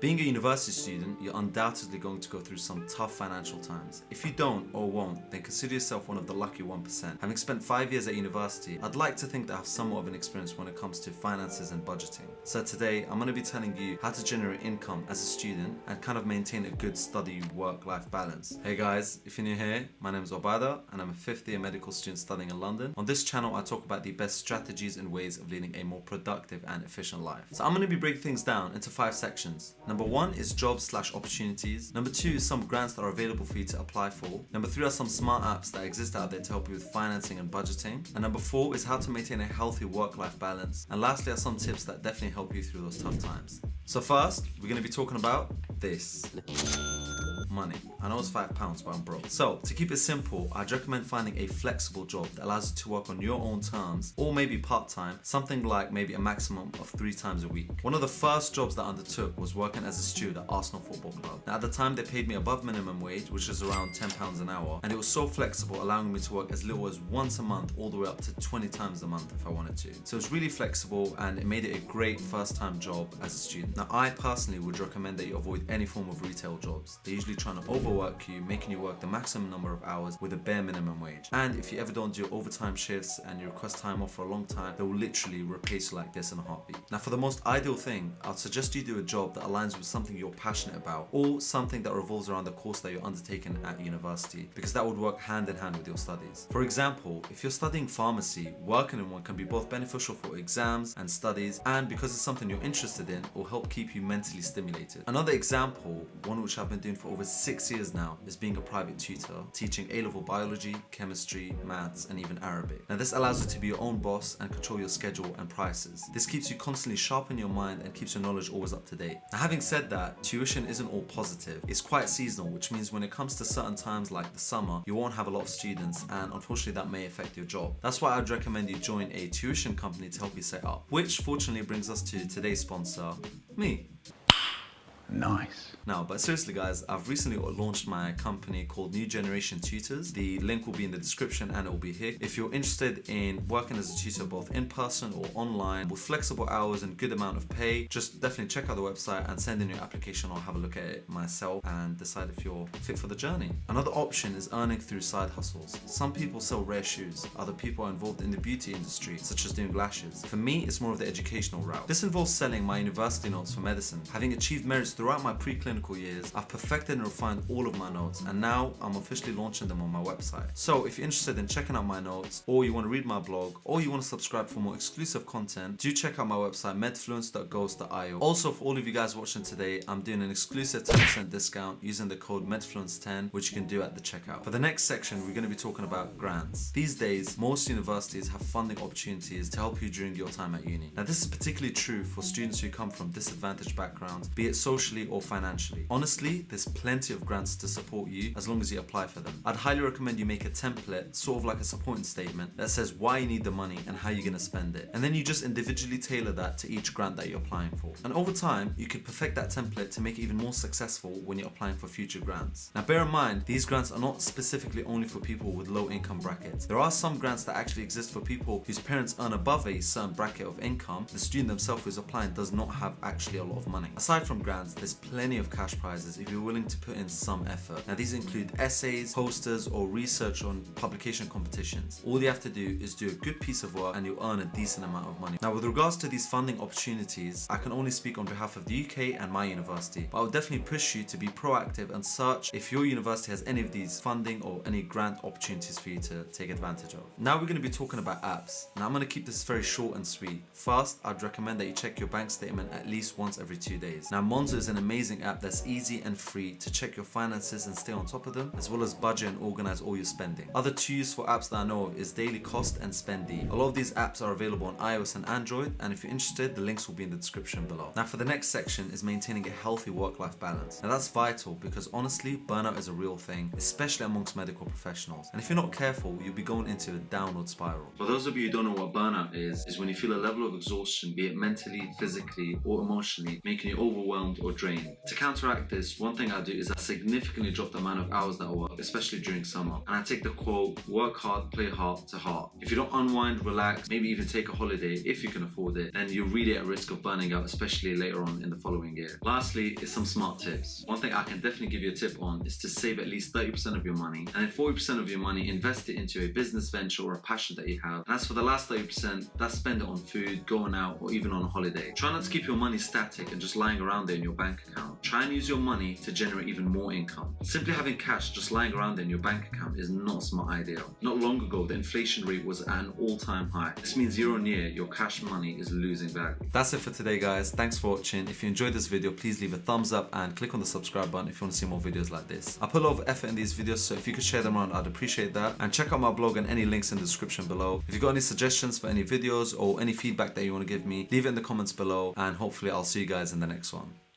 Being a university student, you're undoubtedly going to go through some tough financial times. If you don't or won't, then consider yourself one of the lucky 1%. Having spent 5 years at university, I'd like to think that I have somewhat of an experience when it comes to finances and budgeting. So today, I'm going to be telling you how to generate income as a student and kind of maintain a good study work-life balance. Hey guys, if you're new here, my name is Obada and I'm a 5th year medical student studying in London. On this channel, I talk about the best strategies and ways of leading a more productive and efficient life. So I'm going to be breaking things down into 5 sections. Number 1 is jobs/opportunities. Number 2 is some grants that are available for you to apply for. Number 3 are some smart apps that exist out there to help you with financing and budgeting. And number 4 is how to maintain a healthy work-life balance. And lastly are some tips that definitely help you through those tough times. So first, we're going to be talking about this. Money. I know it's £5, but I'm broke. So, to keep it simple, I'd recommend finding a flexible job that allows you to work on your own terms, or maybe part-time, something like maybe a maximum of 3 times a week. One of the first jobs that I undertook was working as a steward at Arsenal Football Club. Now, at the time, they paid me above minimum wage, which is around £10 an hour, and it was so flexible, allowing me to work as little as once a month, all the way up to 20 times a month if I wanted to. So it's really flexible, and it made it a great first-time job as a student. Now, I personally would recommend that you avoid any form of retail jobs. They usually trying to overwork you, making you work the maximum number of hours with a bare minimum wage. And if you ever don't do overtime shifts and you request time off for a long time, they will literally replace you like this in a heartbeat. Now, for the most ideal thing, I'd suggest you do a job that aligns with something you're passionate about, or something that revolves around the course that you're undertaking at university, because that would work hand in hand with your studies. For example, if you're studying pharmacy, working in one can be both beneficial for exams and studies, and because it's something you're interested in, will help keep you mentally stimulated. Another example, one which I've been doing for over 6 years now, is being a private tutor, teaching A-level biology, chemistry, maths, and even Arabic. Now, this allows you to be your own boss and control your schedule and prices. This keeps you constantly sharp in your mind and keeps your knowledge always up to date. Now, having said that, tuition isn't all positive. It's quite seasonal, which means when it comes to certain times like the summer, you won't have a lot of students, and unfortunately that may affect your job. That's why I'd recommend you join a tuition company to help you set up, which fortunately brings us to today's sponsor, me. Nice. Now, but seriously guys, I've recently launched my company called New Generation Tutors. The link will be in the description and it will be here. If you're interested in working as a tutor both in person or online with flexible hours and good amount of pay, just definitely check out the website and send in your application or have a look at it myself and decide if you're fit for the journey. Another option is earning through side hustles. Some people sell rare shoes, other people are involved in the beauty industry, such as doing lashes. For me, it's more of the educational route. This involves selling my university notes for medicine. Having achieved merits throughout my preclinical years, I've perfected and refined all of my notes, and now I'm officially launching them on my website. So if you're interested in checking out my notes, or you want to read my blog, or you want to subscribe for more exclusive content, do check out my website medfluence.ghost.io. Also, for all of you guys watching today, I'm doing an exclusive 10% discount using the code medfluence10, which you can do at the checkout. For the next section, we're going to be talking about grants. These days, most universities have funding opportunities to help you during your time at uni. Now, this is particularly true for students who come from disadvantaged backgrounds, be it socially or financially. Honestly, there's plenty of grants to support you as long as you apply for them. I'd highly recommend you make a template, sort of like a supporting statement, that says why you need the money and how you're going to spend it. And then you just individually tailor that to each grant that you're applying for. And over time, you could perfect that template to make it even more successful when you're applying for future grants. Now, bear in mind, these grants are not specifically only for people with low income brackets. There are some grants that actually exist for people whose parents earn above a certain bracket of income. The student themselves who's applying does not have actually a lot of money. Aside from grants, there's plenty of cash prizes if you're willing to put in some effort. Now, these include essays, posters, or research on publication competitions. All you have to do is do a good piece of work and you'll earn a decent amount of money. Now, with regards to these funding opportunities, I can only speak on behalf of the UK and my university, but I would definitely push you to be proactive and search if your university has any of these funding or any grant opportunities for you to take advantage of. Now we're going to be talking about apps. Now I'm going to keep this very short and sweet. First, I'd recommend that you check your bank statement at least once every 2 days. Now, Monzo is an amazing app that's easy and free to check your finances and stay on top of them, as well as budget and organize all your spending. Other 2 useful apps that I know of is Daily Cost and Spendy. A lot of these apps are available on iOS and Android, and if you're interested, the links will be in the description below. Now, for the next section is maintaining a healthy work-life balance. Now, that's vital because honestly, burnout is a real thing, especially amongst medical professionals. And if you're not careful, you'll be going into a downward spiral. For those of you who don't know what burnout is when you feel a level of exhaustion, be it mentally, physically, or emotionally, making you overwhelmed or drained. To counteract this, one thing I do is I significantly drop the amount of hours that I work, especially during summer. And I take the quote, work hard, play hard to heart. If you don't unwind, relax, maybe even take a holiday if you can afford it, then you're really at risk of burning out, especially later on in the following year. Lastly is some smart tips. One thing I can definitely give you a tip on is to save at least 30% of your money, and then 40% of your money invest it into a business venture or a passion that you have. And as for the last 30%, that's spend it on food, going out, or even on a holiday. Try not to keep your money static and just lying around there in your bank account. Try and use your money to generate even more income. Simply having cash just lying around there in your bank account is not a smart idea. Not long ago, the inflation rate was at an all-time high. This means year on year, your cash money is losing value. That's it for today, guys. Thanks for watching. If you enjoyed this video, please leave a thumbs up and click on the subscribe button if you want to see more videos like this. I put a lot of effort in these videos, so if you could share them around, I'd appreciate that. And check out my blog and any links in the description below. If you've got any suggestions for any videos or any feedback that you want to give me, leave it in the comments below, and hopefully I'll see you guys in the next one.